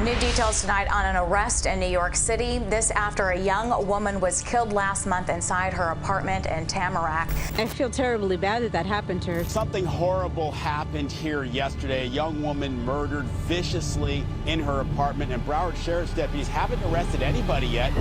New details tonight on an arrest in New York City. This after a young woman was killed last month inside her apartment in Tamarack. I feel terribly bad that happened to her. Something horrible happened here yesterday. A young woman murdered viciously in her apartment, and Broward Sheriff's deputies haven't arrested anybody yet.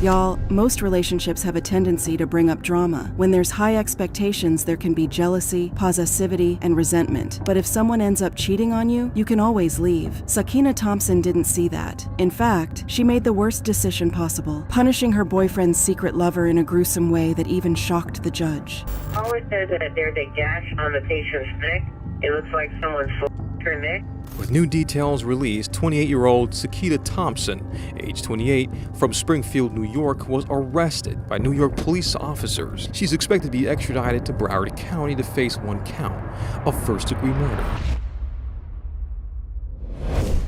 Y'all, most relationships have a tendency to bring up drama. When there's high expectations, there can be jealousy, possessivity, and resentment. But if someone ends up cheating on you, you can always leave. Sakina Thompson didn't see that. In fact, she made the worst decision possible, punishing her boyfriend's secret lover in a gruesome way that even shocked the judge. Always says that there's a gash on the patient's neck. It looks like someone slashed her neck. With new details released, 28-year-old Sakina Thompson, age 28, from Springfield, New York, was arrested by New York police officers. She's expected to be extradited to Broward County to face one count of first-degree murder.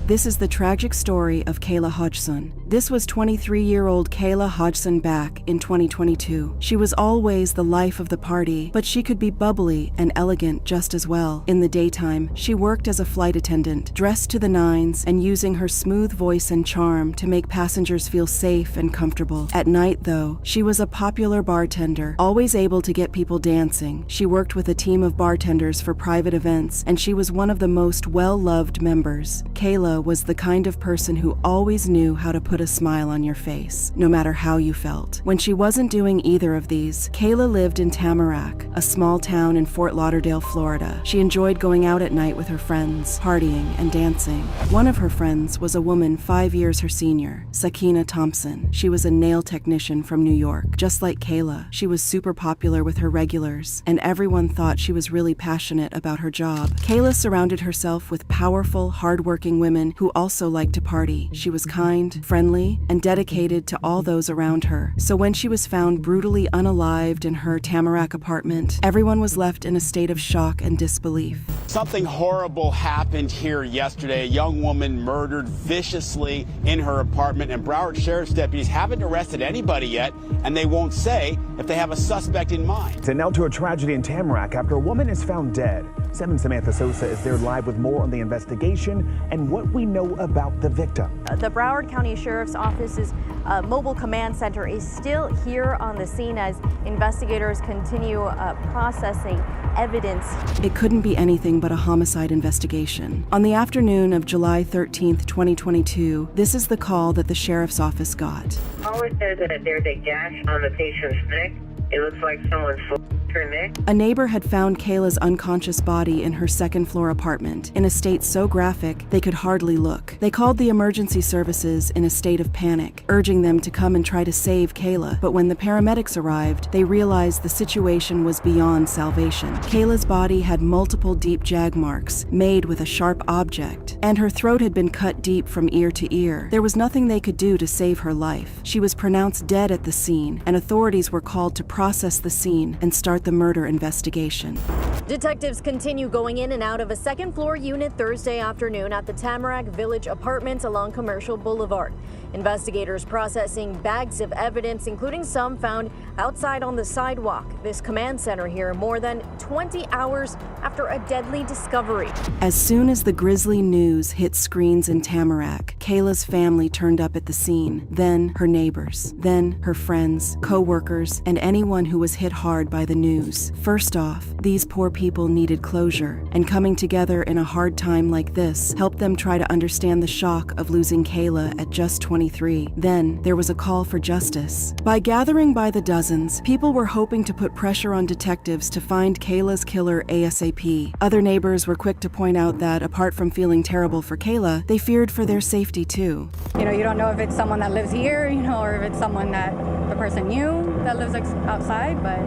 This is the tragic story of Kayla Hodgson. This was 23-year-old Kayla Hodgson back in 2022. She was always the life of the party, but she could be bubbly and elegant just as well. In the daytime, she worked as a flight attendant, dressed to the nines and using her smooth voice and charm to make passengers feel safe and comfortable. At night, though, she was a popular bartender, always able to get people dancing. She worked with a team of bartenders for private events, and she was one of the most well-loved members. Kayla was the kind of person who always knew how to put a smile on your face, no matter how you felt. When she wasn't doing either of these, Kayla lived in Tamarack, a small town in Fort Lauderdale, Florida. She enjoyed going out at night with her friends, partying and dancing. One of her friends was a woman 5 years her senior, Sakina Thompson. She was a nail technician from New York. Just like Kayla, she was super popular with her regulars, and everyone thought she was really passionate about her job. Kayla surrounded herself with powerful, hardworking women who also liked to party. She was kind, friendly, and dedicated to all those around her. So when she was found brutally unalived in her Tamarack apartment, everyone was left in a state of shock and disbelief. Something horrible happened here yesterday. A young woman murdered viciously in her apartment, and Broward Sheriff's deputies haven't arrested anybody yet, and they won't say if they have a suspect in mind. And now to a tragedy in Tamarack after a woman is found dead. 7's Samantha Sosa is there live with more on the investigation and what we know about the victim. The Broward County Sheriff's Office's mobile command center is still here on the scene as investigators continue processing evidence. It couldn't be anything but a homicide investigation. On the afternoon of July 13th, 2022, this is the call that the sheriff's office got. Always says that there's a gash on the patient's neck. It looks like someone slashed her neck. A neighbor had found Kayla's unconscious body in her second-floor apartment in a state so graphic they could hardly look. They called the emergency services in a state of panic, urging them to come and try to save Kayla. But when the paramedics arrived, they realized the situation was beyond salvation. Kayla's body had multiple deep jag marks made with a sharp object, and her throat had been cut deep from ear to ear. There was nothing they could do to save her life. She was pronounced dead at the scene, and authorities were called to process the scene and start the murder investigation. Detectives continue going in and out of a second-floor unit Thursday afternoon at the Tamarack Village Apartments along Commercial Boulevard. Investigators processing bags of evidence, including some found outside on the sidewalk. This command center here more than 20 hours after a deadly discovery. As soon as the grisly news hit screens in Tamarack, Kayla's family turned up at the scene, then her neighbors, then her friends, co-workers, and anyone who was hit hard by the news. First off, these poor people needed closure, and coming together in a hard time like this helped them try to understand the shock of losing Kayla at just 23. Then there was a call for justice. By gathering by the dozens, people were hoping to put pressure on detectives to find Kayla's killer ASAP. Other neighbors were quick to point out that, apart from feeling terrible for Kayla, they feared for their safety too. You don't know if it's someone that lives here, or if it's someone that the person knew that lives outside, but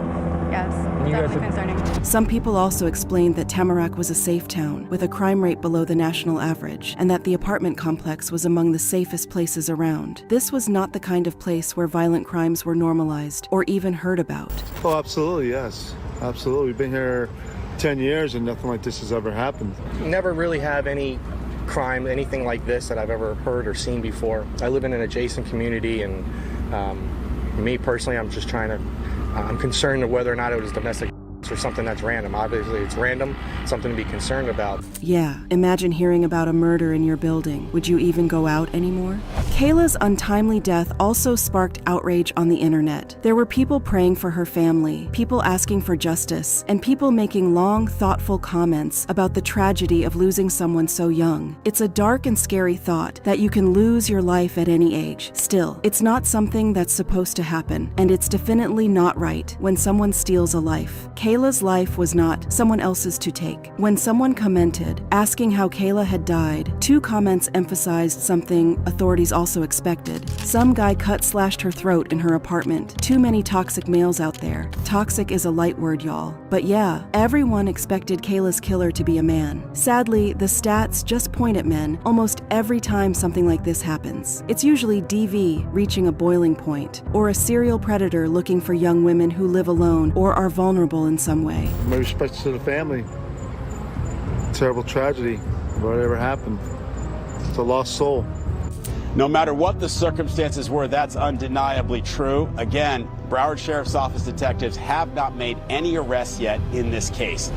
yes, definitely concerning. Some people also explained that Tamarack was a safe town, with a crime rate below the national average, and that the apartment complex was among the safest places around. This was not the kind of place where violent crimes were normalized or even heard about. Oh, absolutely, yes. Absolutely. We've been here 10 years and nothing like this has ever happened. Never really have any crime, anything like this that I've ever heard or seen before. I live in an adjacent community, and me personally, I'm concerned of whether or not it was domestic or something that's random. Obviously, it's random, something to be concerned about. Yeah, imagine hearing about a murder in your building. Would you even go out anymore? Kayla's untimely death also sparked outrage on the internet. There were people praying for her family, people asking for justice, and people making long, thoughtful comments about the tragedy of losing someone so young. It's a dark and scary thought that you can lose your life at any age. Still, it's not something that's supposed to happen, and it's definitely not right when someone steals a life. Kayla's life was not someone else's to take. When someone commented, asking how Kayla had died, 2 comments emphasized something authorities also expected. Some guy slashed her throat in her apartment. Too many toxic males out there. Toxic is a light word, y'all. But yeah, everyone expected Kayla's killer to be a man. Sadly, the stats just point at men almost every time something like this happens. It's usually DV reaching a boiling point, or a serial predator looking for young women who live alone or are vulnerable in some way. My respects to the family. Terrible tragedy. Whatever happened. It's a lost soul. No matter what the circumstances were, that's undeniably true. Again, Broward Sheriff's Office detectives have not made any arrests yet in this case.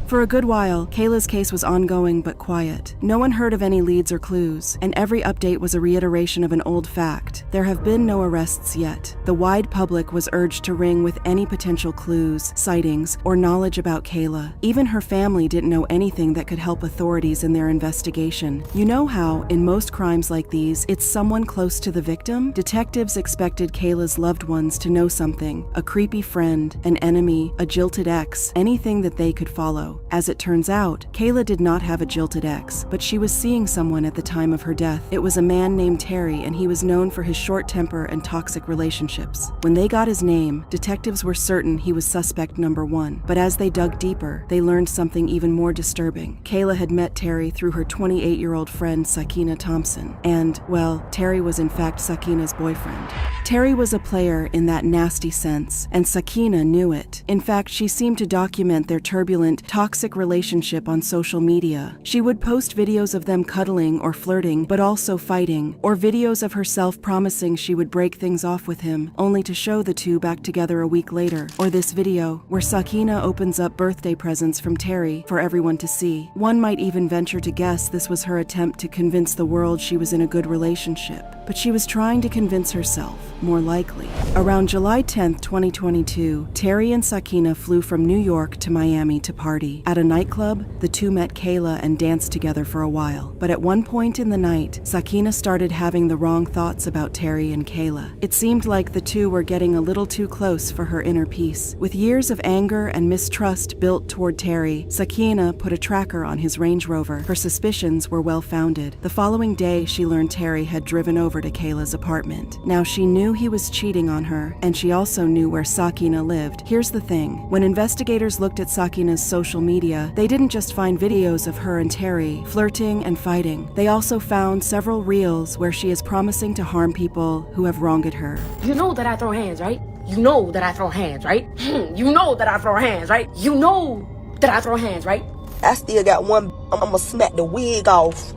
For a good while, Kayla's case was ongoing but quiet. No one heard of any leads or clues, and every update was a reiteration of an old fact. There have been no arrests yet. The wide public was urged to ring with any potential clues, sightings, or knowledge about Kayla. Even her family didn't know anything that could help authorities in their investigation. You know how, in most crimes like these, it's someone close to the victim? Detectives expected Kayla's loved ones to know something, a creepy friend, an enemy, a jilted ex, anything that they could follow. As it turns out, Kayla did not have a jilted ex, but she was seeing someone at the time of her death. It was a man named Terry, and he was known for his short temper and toxic relationships. When they got his name, detectives were certain he was suspect number 1. But as they dug deeper, they learned something even more disturbing. Kayla had met Terry through her 28-year-old friend Sakina Thompson. And, well, Terry was in fact Sakina's boyfriend. Terry was a player in that nasty sense, and Sakina knew it. In fact, she seemed to document their turbulent, toxic relationship on social media. She would post videos of them cuddling or flirting, but also fighting, or videos of herself promising she would break things off with him, only to show the two back together a week later. Or this video, where Sakina opens up birthday presents from Terry for everyone to see. One might even venture to guess this was her attempt to convince the world she was in a good relationship. But she was trying to convince herself, more likely. Around July 10th, 2022, Terry and Sakina flew from New York to Miami to party. At a nightclub, the two met Kayla and danced together for a while. But at one point in the night, Sakina started having the wrong thoughts about Terry and Kayla. It seemed like the two were getting a little too close for her inner peace. With years of anger and mistrust built toward Terry, Sakina put a tracker on his Range Rover. Her suspicions were well-founded. The following day, she learned Terry had driven over to Kayla's apartment. Now, she knew he was cheating on her, and she also knew where Sakina lived. Here's the thing. When investigators looked at Sakina's social media, they didn't just find videos of her and Terry flirting and fighting. They also found several reels where she is promising to harm people who have wronged her. You know that I throw hands, right? You know that I throw hands, right? You know that I throw hands, right? You know that I throw hands, right? I still got one. I'ma smack the wig off,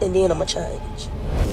and then I'ma change.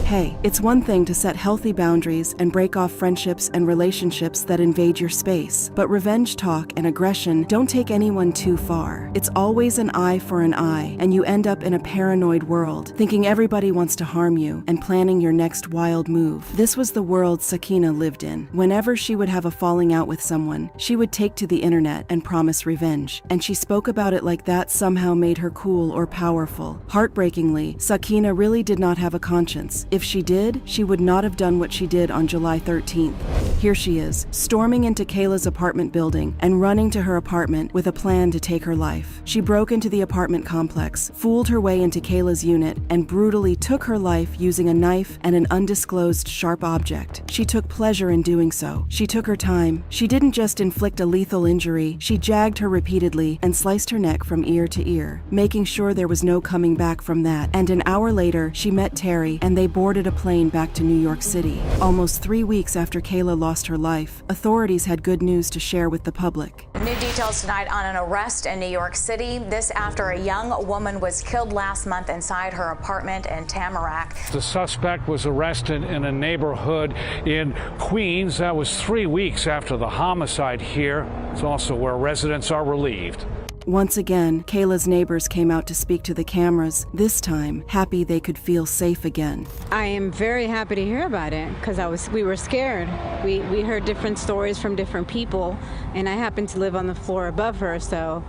Hey, it's one thing to set healthy boundaries and break off friendships and relationships that invade your space, but revenge talk and aggression don't take anyone too far. It's always an eye for an eye, and you end up in a paranoid world, thinking everybody wants to harm you and planning your next wild move. This was the world Sakina lived in. Whenever she would have a falling out with someone, she would take to the internet and promise revenge, and she spoke about it like that somehow made her cool or powerful. Heartbreakingly, Sakina really did not have a conscience. If she did, she would not have done what she did on July 13th. Here she is, storming into Kayla's apartment building and running to her apartment with a plan to take her life. She broke into the apartment complex, fooled her way into Kayla's unit, and brutally took her life using a knife and an undisclosed sharp object. She took pleasure in doing so. She took her time. She didn't just inflict a lethal injury, she jagged her repeatedly and sliced her neck from ear to ear, making sure there was no coming back from that. And an hour later, she met Terry, and they boarded a plane back to New York City. Almost 3 weeks after Kayla lost lost her life. Authorities had good news to share with the public. New details tonight on an arrest in New York City. This after a young woman was killed last month inside her apartment in Tamarack. The suspect was arrested in a neighborhood in Queens. That was 3 weeks after the homicide here. It's also where residents are relieved. Once again, Kayla's neighbors came out to speak to the cameras, this time happy they could feel safe again. I am very happy to hear about it because we were scared. We heard different stories from different people, and I happen to live on the floor above her, so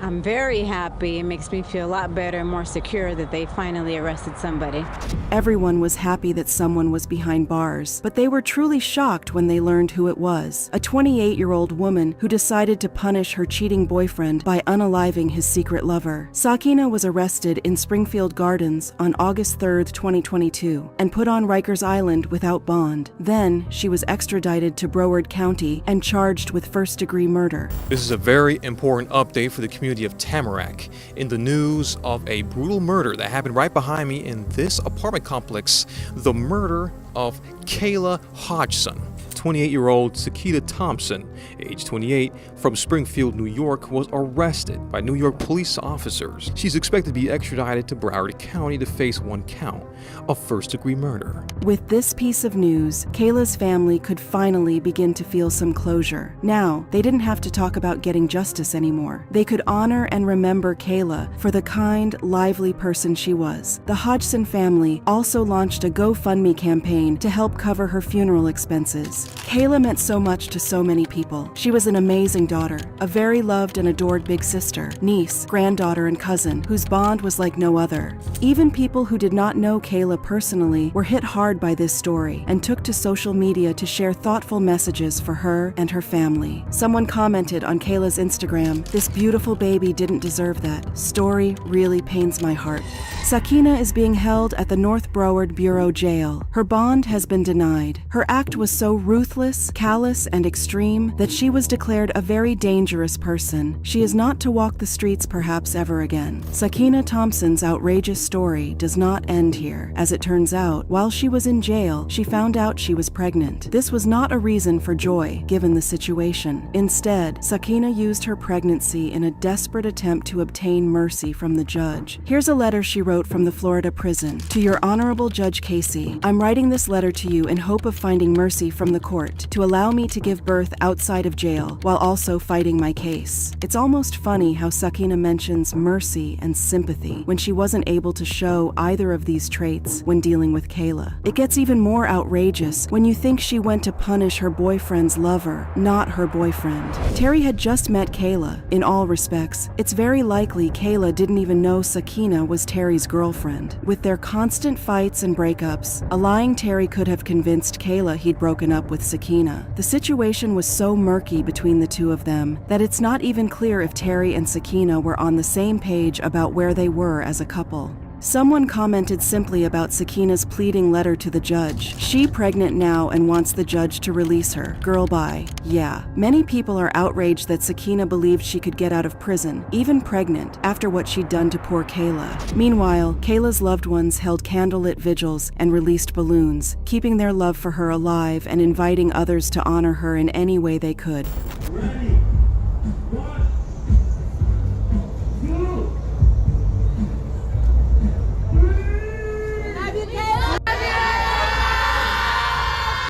I'm very happy. It makes me feel a lot better and more secure that they finally arrested somebody. Everyone was happy that someone was behind bars, but they were truly shocked when they learned who it was. A 28-year-old woman who decided to punish her cheating boyfriend by unaliving his secret lover. Sakina was arrested in Springfield Gardens on August 3rd, 2022, and put on Rikers Island without bond. Then, she was extradited to Broward County and charged with first-degree murder. This is a very important update for the community of Tamarack in the news of a brutal murder that happened right behind me in this apartment complex, the murder of Kayla Hodgson. 28-year-old Sakita Thompson, age 28, from Springfield, New York, was arrested by New York police officers. She's expected to be extradited to Broward County to face one count of first-degree murder. With this piece of news, Kayla's family could finally begin to feel some closure. Now, they didn't have to talk about getting justice anymore. They could honor and remember Kayla for the kind, lively person she was. The Hodgson family also launched a GoFundMe campaign to help cover her funeral expenses. Kayla meant so much to so many people. She was an amazing daughter, a very loved and adored big sister, niece, granddaughter, and cousin, whose bond was like no other. Even people who did not know Kayla personally were hit hard by this story and took to social media to share thoughtful messages for her and her family. Someone commented on Kayla's Instagram, "This beautiful baby didn't deserve that. Story really pains my heart." Sakina is being held at the North Broward Bureau Jail. Her bond has been denied. Her act was so ruthless, callous, and extreme that she was declared a very dangerous person. She is not to walk the streets perhaps ever again. Sakina Thompson's outrageous story does not end here. As it turns out, while she was in jail, she found out she was pregnant. This was not a reason for joy, given the situation. Instead, Sakina used her pregnancy in a desperate attempt to obtain mercy from the judge. Here's a letter she wrote from the Florida prison. "To your Honorable Judge Casey, I'm writing this letter to you in hope of finding mercy from the court to allow me to give birth outside of jail while also fighting my case." It's almost funny how Sakina mentions mercy and sympathy when she wasn't able to show either of these traits when dealing with Kayla. It gets even more outrageous when you think she went to punish her boyfriend's lover, not her boyfriend. Terry had just met Kayla. In all respects, it's very likely Kayla didn't even know Sakina was Terry's girlfriend. With their constant fights and breakups, a lying Terry could have convinced Kayla he'd broken up with Sakina. The situation was so murky between the two of them that it's not even clear if Terry and Sakina were on the same page about where they were as a couple. Someone commented simply about Sakina's pleading letter to the judge. She pregnant now and wants the judge to release her. Girl bye. Yeah. Many people are outraged that Sakina believed she could get out of prison, even pregnant, after what she'd done to poor Kayla. Meanwhile, Kayla's loved ones held candlelit vigils and released balloons, keeping their love for her alive and inviting others to honor her in any way they could. Ready. 1, 2.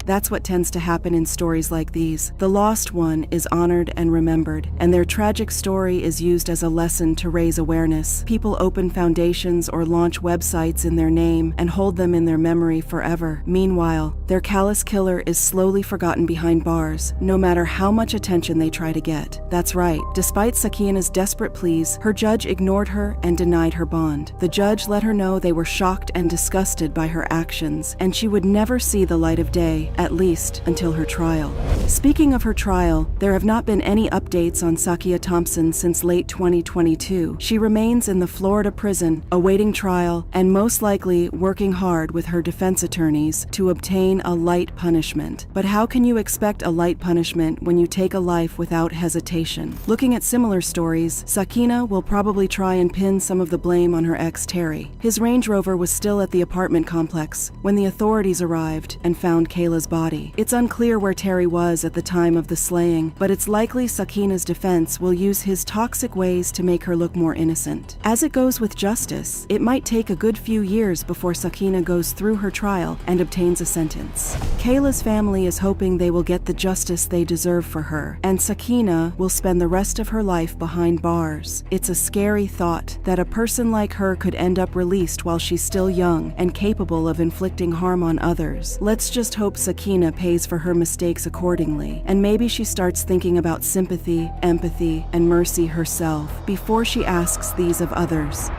That's what tends to happen in stories like these. The lost one is honored and remembered, and their tragic story is used as a lesson to raise awareness. People open foundations or launch websites in their name and hold them in their memory forever. Meanwhile, their callous killer is slowly forgotten behind bars, no matter how much attention they try to get. That's right. Despite Sakina's desperate pleas, her judge ignored her and denied her bond. The judge let her know they were shocked and disgusted by her actions, and she would never see the light of day, at least until her trial. Speaking of her trial, there have not been any updates on Sakina Thompson since late 2022. She remains in the Florida prison, awaiting trial, and most likely working hard with her defense attorneys to obtain a light punishment. But how can you expect a light punishment when you take a life without hesitation? Looking at similar stories, Sakina will probably try and pin some of the blame on her ex Terry. His Range Rover was still at the apartment complex when the authorities arrived and found Kayla's body. It's unclear where Terry was at the time of the slaying, but it's likely Sakina's defense will use his toxic ways to make her look more innocent. As it goes with justice, it might take a good few years before Sakina goes through her trial and obtains a sentence. Kayla's family is hoping they will get the justice they deserve for her, and Sakina will spend the rest of her life behind bars. It's a scary thought that a person like her could end up released while she's still young and capable of inflicting harm on others. Let's just hope Sakina pays for her mistakes accordingly, and maybe she starts thinking about sympathy, empathy, and mercy herself before she asks these of others.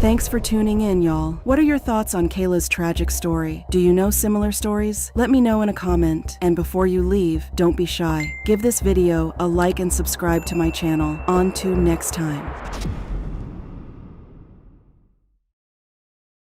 Thanks for tuning in, y'all. What are your thoughts on Kayla's tragic story? Do you know similar stories? Let me know in a comment. And before you leave, don't be shy. Give this video a like and subscribe to my channel. On to next time.